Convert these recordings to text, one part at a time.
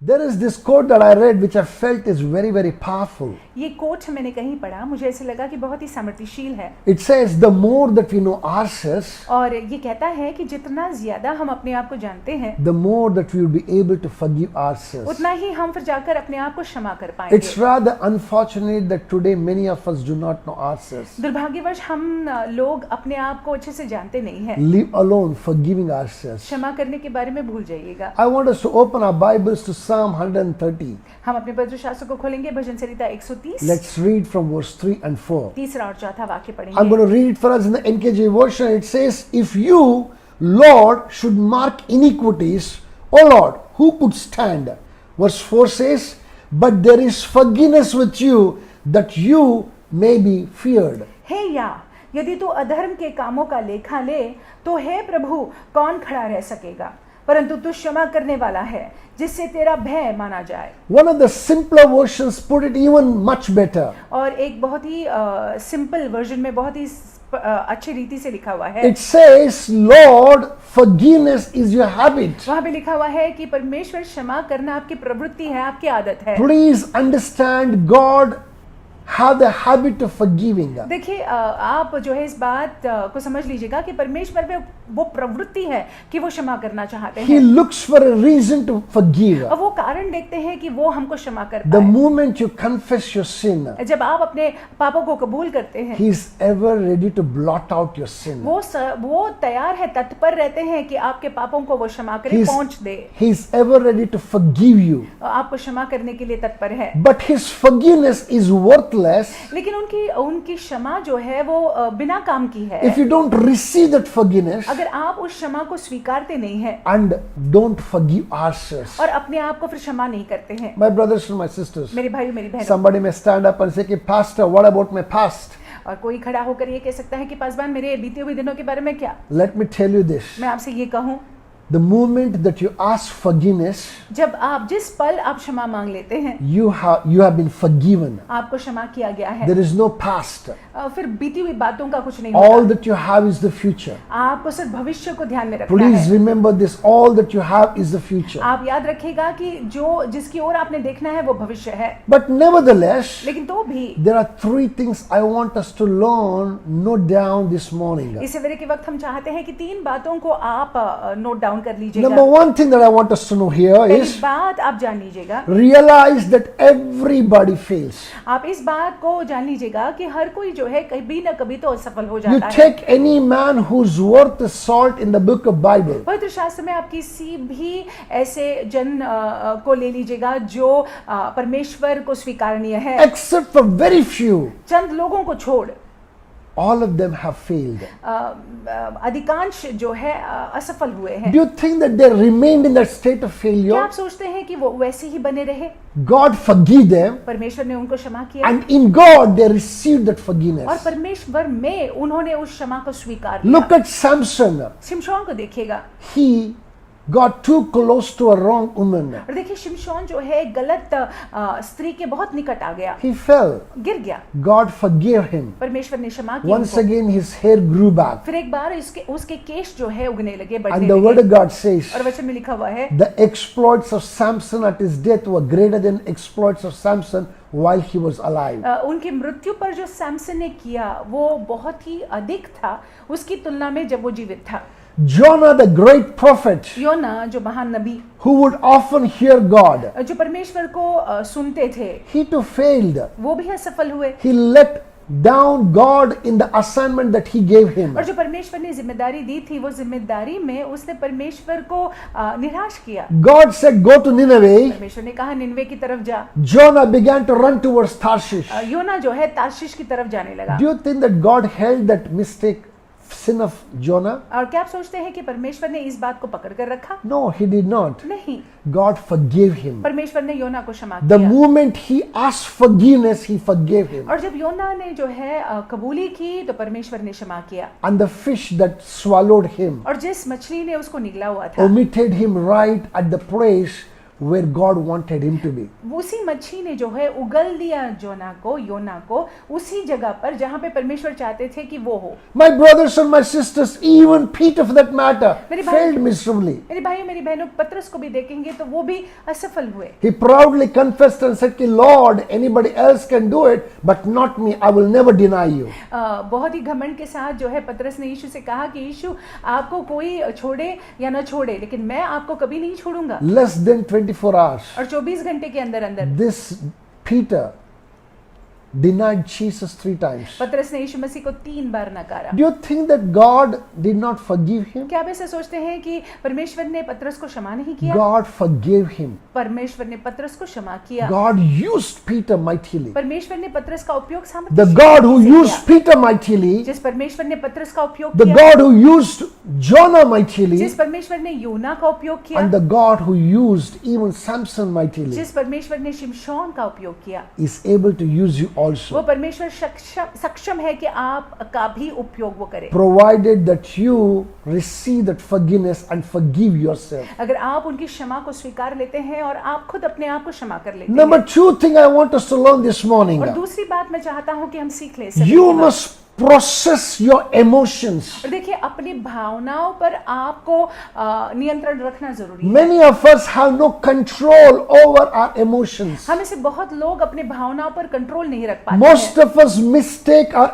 There is this quote that I read which I felt is very, very powerful. ये coat मैंने कहीं पढ़ा, मुझे ऐसे लगा कि बहुत ही सामर्थ्यशील है। It says, the more that we know ourselves, और ये कहता है कि जितना ज्यादा हम अपने आप को जानते हैं, the more that we will be able to forgive ourselves. उतना ही हम फिर जाकर अपने आप को क्षमा कर पाएंगे। It's rather unfortunate that today many of us do not know ourselves, दुर्भाग्यवश हम लोग अपने आप को अच्छे से जानते नहीं हैं। leave alone forgiving ourselves. क्षमा करने के बारे में भूल जाइएगा। I want us to open our Bibles to Psalm 130. हम अपने पवित्र शास्त्र को खोलेंगे, भजन संहिता 130। Let's read from verse 3 and 4. तीसरा और चौथा वाक्य I'm पढ़ेंगे। going to read it for us in the NKJ version. It says, if you, Lord, should mark iniquities, O Lord, who could stand? Verse 4 says, but there is forgiveness with you, that you may be feared. हे या, यदि तू अधर्म के कामों का लेखा ले, तो हे प्रभु कौन खड़ा रह सकेगा? परंतु तू क्षमा करने वाला है, जिससे तेरा भय माना जाए। One of the simpler versions put it even much better. और एक बहुत ही सिंपल वर्जन में बहुत ही अच्छी रीति से लिखा हुआ है। It says, Lord, forgiveness is your habit. वहाँ पे लिखा हुआ है कि परमेश्वर क्षमा करना आपकी प्रवृत्ति है, आपकी आदत है। Please understand, God have the habit of forgiving. देखिए, आप जो है इस बात को समझ लीजिएगा कि परमेश्वर में वो प्रवृत्ति है कि वो क्षमा करना चाहते He हैं। looks for a reason to forgive. और वो कारण देखते हैं कि वो हमको क्षमा कर The पाए। moment you confess your sin, जब आप अपने पापों को कबूल करते हैं, He is ever ready to blot out your sin. वो तैयार है, तत्पर रहते हैं कि आपके पापों को वो क्षमा करे, He's- पहुंच दे। He is ever ready to forgive you. आपको क्षमा करने के लिए तत्पर है। But His forgiveness is worthless लेकिन उनकी क्षमा जो है वो बिना काम की है। if you don't receive that forgiveness अगर आप उस क्षमा को स्वीकारते नहीं हैं and don't forgive ourselves. और अपने आप को फिर क्षमा नहीं करते हैं। My brothers and my sisters, मेरे भाई मेरी बहनों, somebody may stand up and say, "Ki, Pastor, what about my past?" और कोई खड़ा होकर ये कह सकता है कि पासवान मेरे बीते हुए दिनों के बारे में क्या? Let me tell you this. मैं आपसे ये कहूं, The moment that you ask forgiveness, जब आप जिस पल आप क्षमा मांग लेते हैं, you have been forgiven. आपको क्षमा किया गया है। There is no past. फिर बीती हुई बातों का कुछ नहीं All होता। that you have is the future. आपको सिर्फ भविष्य को ध्यान में रखना Please है। remember this. All that you have is the future. आप याद रखिएगा कि जिसकी ओर आपने देखना है वो भविष्य है। But nevertheless, लेकिन तो भी there are three things I want us to learn, note down this morning. इस सवेरे के वक्त हम चाहते हैं कि 3 बातों को आप नोट डाउन कर लीजिएगा। Number one thing that I want us to know here पहली is बात आप जान लीजिएगा, realize that everybody fails. आप इस बात को जान लीजिएगा कि हर कोई जो है कभी ना कभी तो असफल हो You जाता है। take any man who's worth the salt in the book of Bible. पवित्र शास्त्र में आप किसी भी ऐसे जन को ले लीजिएगा जो परमेश्वर को स्वीकारनीय है, Except for very few, चंद लोगों को छोड़ all of them have failed. अधिकांश जो है असफल हुए हैं। Do you think that they remained in that state of क्या failure? आप सोचते हैं कि वो वैसे ही बने रहे? God forgive them, परमेश्वर ने उनको क्षमा किया and in God they received that और forgiveness. परमेश्वर में उन्होंने उस क्षमा को स्वीकार किया। Look at Samson. शिमशोन को देखिएगा, He got too close to a wrong woman. और देखिए शिमशोन जो है गलत स्त्री के बहुत निकट आ गया, He fell. गिर गया। God forgave him. परमेश्वर ने क्षमा की Once उनको। again his hair grew back. फिर एक बार उसके केश जो है उगने लगे, बढ़ने And the word लगे। of God says, और वचन में लिखा हुआ है, the exploits of Samson at his death were greater than exploits of Samson while he was alive. उनकी मृत्यु पर जो सैमसन ने किया वो बहुत ही अधिक था उसकी तुलना में जब वो जीवित था। Jonah, the great prophet, योना जो महान नबी, who would often hear God, जो परमेश्वर को सुनते थे, he too failed. वो भी असफल हुए। He let down God in the assignment that he gave him. और जो परमेश्वर ने जिम्मेदारी दी थी वो जिम्मेदारी में उसने परमेश्वर को निराश किया। God said, go to Nineveh. परमेश्वर ने कहा निनवे की तरफ जा। Jonah began to run towards Tarshish. योना जो है तार्शीश की तरफ जाने लगा। Do you think that God held that mistake, sin of Jonah? और क्या आप सोचते हैं कि परमेश्वर ने इस बात को पकड़ कर रखा? No, he did not. नहीं, God forgave him. परमेश्वर ने योना को क्षमा The किया। moment he asked forgiveness, he forgave him. और जब योना ने जो है कबूली की तो परमेश्वर ने क्षमा किया। And the fish that swallowed him और जिस मछली ने उसको निगला हुआ था omitted him right at the place where God wanted him to be. उसी मच्छी ने जो है उगल दिया योना को उसी जगह पर जहां पे परमेश्वर चाहते थे कि वो हो। My brothers and my sisters, even Peter for that matter, मेरे भाई- failed miserably. मेरे भाइयों मेरी बहनों, पतरस को भी देखेंगे तो वो भी असफल हुए। He proudly confessed and said, Lord, anybody else can do it, but not me. I will never deny you. बहुत ही घमंड के साथ जो है पतरस ने यीशु से कहा कि यीशु आपको कोई छोड़े या न छोड़े, लेकिन मैं आपको कभी नहीं छोड़ूंगा। Less than 24 hours, और 24 घंटे के अंदर अंदर this Peter denied Jesus 3 times. पतरस ने यीशु मसीह को 3 बार नकारा। Do you think that God did not forgive him? क्या आप ऐसा सोचते हैं कि परमेश्वर ने पतरस को क्षमा नहीं किया? God forgave him. परमेश्वर ने पतरस को क्षमा किया। God used Peter mightily. परमेश्वर ने पतरस का उपयोग The सामर्थ्य God who से used किया। Peter mightily, जिस परमेश्वर ने पतरस का उपयोग the किया, God who used Jonah mightily, जिस परमेश्वर ने योना का उपयोग किया, and the God who used even Samson mightily जिस परमेश्वर ने शिमशोन का उपयोग किया, is able to use you वो also, परमेश्वर सक्षम है कि आप का भी उपयोग वो करे, provided that you receive that forgiveness and forgive yourself. अगर आप उनकी क्षमा को स्वीकार लेते हैं और आप खुद अपने आप को क्षमा कर लेते Number हैं। 2 thing I want us to learn this morning, और दूसरी बात मैं चाहता हूं कि हम सीख लें। you must process your emotions. और देखिए अपनी भावनाओं पर आपको नियंत्रण रखना जरूरी है। Many of us have no control over our emotions. हम में से बहुत लोग अपने भावनाओं पर कंट्रोल नहीं रख पाते Most हैं। of us mistake our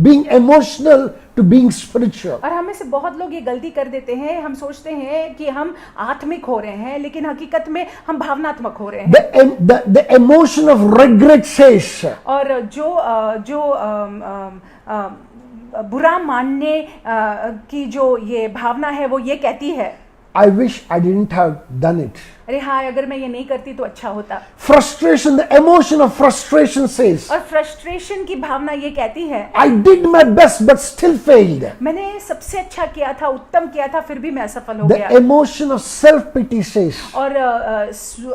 being emotional to being spiritual. और हम में से बहुत लोग ये गलती कर देते हैं, हम सोचते हैं कि हम आत्मिक हो रहे हैं, लेकिन हकीकत में हम भावनात्मक हो रहे हैं। The emotion of regret says, और जो बुरा मानने की जो ये भावना है वो ये कहती है, I wish I didn't have done it. अरे हाँ अगर मैं ये नहीं करती तो अच्छा होता। Frustration, the emotion of frustration says, और फ्रस्ट्रेशन की भावना ये कहती है, I did my best but still failed. मैंने सबसे अच्छा किया था, उत्तम किया था, फिर भी मैं असफल हो The गया। emotion of self-pity says, और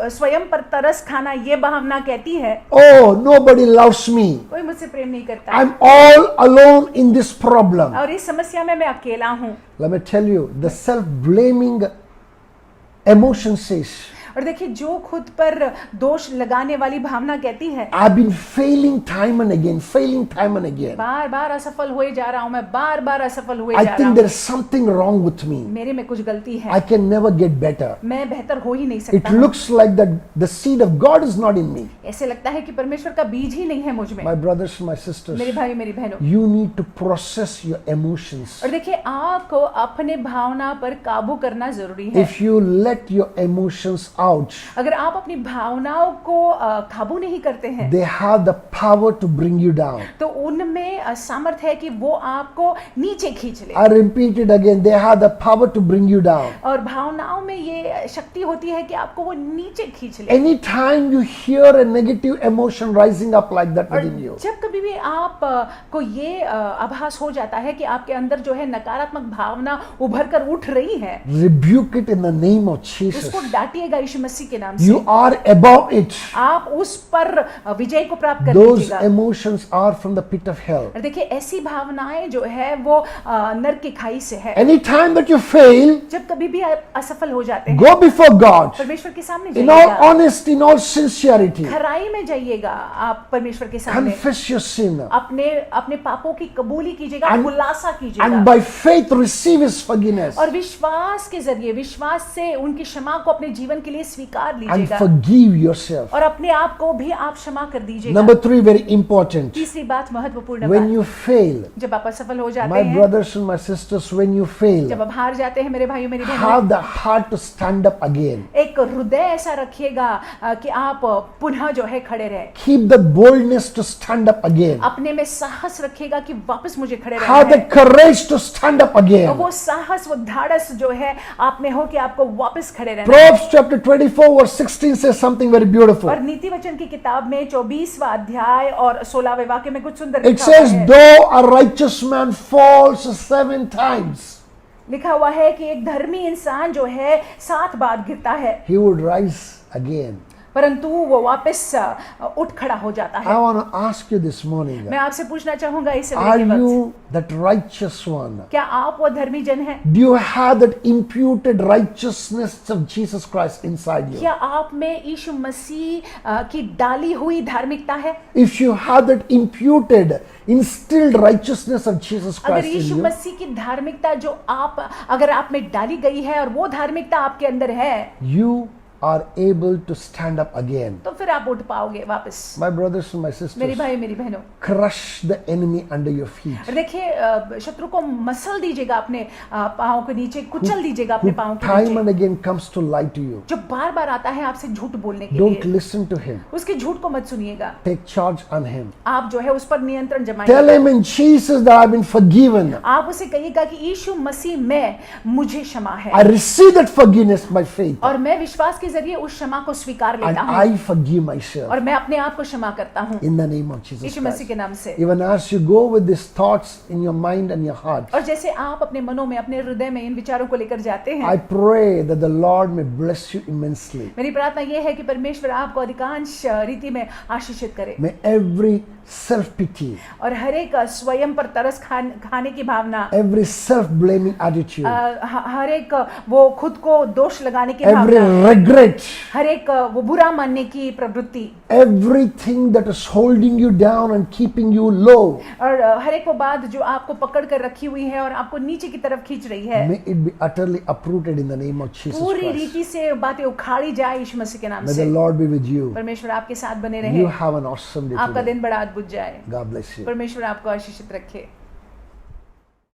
स्वयं पर तरस खाना ये भावना कहती है, oh, nobody loves me. कोई मुझसे प्रेम नहीं करता I'm all alone in this problem. और इस समस्या में मैं अकेला हूँ। Let me tell you, the self-blaming emotion says, और देखिए जो खुद पर दोष लगाने वाली भावना कहती है, I've been failing time and again. बार बार असफल हुए जा रहा हूं, मैं बार बार असफल हुए I जा रहा think हूं, there's something wrong with me. मेरे में कुछ गलती है, I can never get better. मैं बेहतर हो ही नहीं It सकता हूं। looks like that the seed of God is not in me. ऐसे लगता है कि परमेश्वर का बीज ही नहीं है मुझ में। My brothers and my sisters, मेरे भाई मेरी बहनों, you need to process your emotions. और देखिए आपको अपने भावना पर काबू करना जरूरी है। If you let your emotions out, अगर आप अपनी भावनाओं को काबू नहीं करते हैं, they have the power to bring you down. तो उनमें सामर्थ्य है कि वो आपको नीचे खींच ले। I repeat it again, they have the power to bring you down. और भावनाओं में ये शक्ति होती है कि आपको वो नीचे खींच ले। Anytime you hear a negative emotion rising up like that और within you, जब कभी भी आप को ये आभास हो जाता है कि आपके अंदर जो है नकारात्मक भावना उभर कर उठ रही है, rebuke it in the name of Jesus. उसको डांटिएगा यीशु मसीह के नाम से। You are above it. आप उस पर विजय को प्राप्त कर Those लीजिएगा। emotions are from the pit of hell. और देखिए ऐसी भावनाएं जो है वो नरक की खाई से है। Anytime that you fail, जब कभी भी आप असफल हो जाते हैं, go before God परमेश्वर के सामने in all जाइएगा, honesty, in all sincerity. खराई में जाइएगा आप परमेश्वर के सामने, Confess your sin अपने अपने पापों की कबूली कीजिएगा, And- खुलासा and कीजिएगा, by faith receive His forgiveness और विश्वास के जरिए, विश्वास से उनकी क्षमा को अपने जीवन के लिए स्वीकार and लीजिएगा, forgive yourself. और अपने आप को भी आप क्षमा कर दीजिएगा। Number 3, very important. तीसरी बात महत्वपूर्ण When बात, you fail, जब आप असफल हो जाते my हैं, brothers and my sisters, when you fail, जब आप हार जाते हैं मेरे भाइयों मेरी बहनों, have the heart to stand up again. एक हृदय ऐसा रखिएगा कि आप पुनः जो है खड़े रहे, Keep the boldness to stand up again. अपने में साहस रखिएगा कि वापस मुझे खड़े रहना Have the है। courage to stand up और again. वो साहस, वो धाड़स जो है आप में हो कि आपको वापस खड़े रहना है। Proverbs chapter 24 verse 16 says something very beautiful. और नीति वचन की किताब में 24वां अध्याय और 16वें वाक्य में कुछ सुंदर It लिखा हुआ says, है। though a righteous man falls 7 times, लिखा हुआ है कि एक धर्मी इंसान जो है 7 बार गिरता है, he would rise again. परंतु वो वापस उठ खड़ा हो जाता I है। want to ask you this morning, मैं आपसे पूछना चाहूंगा इस are समय के वक्त, you that righteous one? क्या आप वो धर्मी जन हैं? Do you have that imputed righteousness of Jesus Christ inside you? क्या आप में यीशु मसीह की डाली हुई धार्मिकता है? If you have that imputed, instilled righteousness of Jesus अगर Christ in यीशु you, मसीह की धार्मिकता जो अगर आप में डाली गई है और वो धार्मिकता आपके अंदर है, you are able to stand up again. तो फिर आप उठ पाओगे वापस। My brothers and my मेरे sisters, भाई मेरी बहनों, crush the enemy under your feet. देखिए शत्रु को मसल दीजिएगा अपने पाँव के नीचे, कुचल दीजिएगा अपने Who पाँव के time नीचे, and again comes to lie to you. जो बार बार आता है आपसे झूठ बोलने के Don't लिए। listen to him. उसके झूठ को मत सुनिएगा, Take charge on him. आप जो है उस पर नियंत्रण Tell जमाइएगा। him in Jesus that I've been forgiven. आप उसे कहिएगा कि यीशु मसीह में मुझे क्षमा है, I receive that forgiveness by faith. और मैं विश्वास के जरिए उस क्षमा को स्वीकार And लेता हूँ, I forgive myself और मैं अपने आप को क्षमा करता हूँ in the name of Jesus Yeshu Masih Christ. के नाम से। Even as you go with these thoughts in your mind and your heart, और जैसे आप अपने मनों में, अपने हृदय में इन विचारों को लेकर जाते हैं, I pray that the Lord may bless you immensely. मेरी प्रार्थना ये है कि परमेश्वर आपको अधिकांश रीति में आशीषित करे, May every self-pity, और हर एक स्वयं पर तरस खाने की भावना, every self-blaming attitude, हर एक वो खुद को दोष लगाने की every भावना, regret, हर एक वो बुरा मानने की प्रवृत्ति, everything that is holding you down and keeping you low, और हर एक वो बात जो आपको पकड़ कर रखी हुई है और आपको नीचे की तरफ खींच रही है, may it be utterly uprooted in the name of Jesus पूरी Christ. रीति से बातें उखाड़ी जाए यीशु मसीह के नाम May से। the Lord be with you. परमेश्वर आपके साथ बने You रहे, have an awesome day आपका today. दिन बड़ा अद्भुत जाए। God bless you. परमेश्वर आपको आशीषित रखे।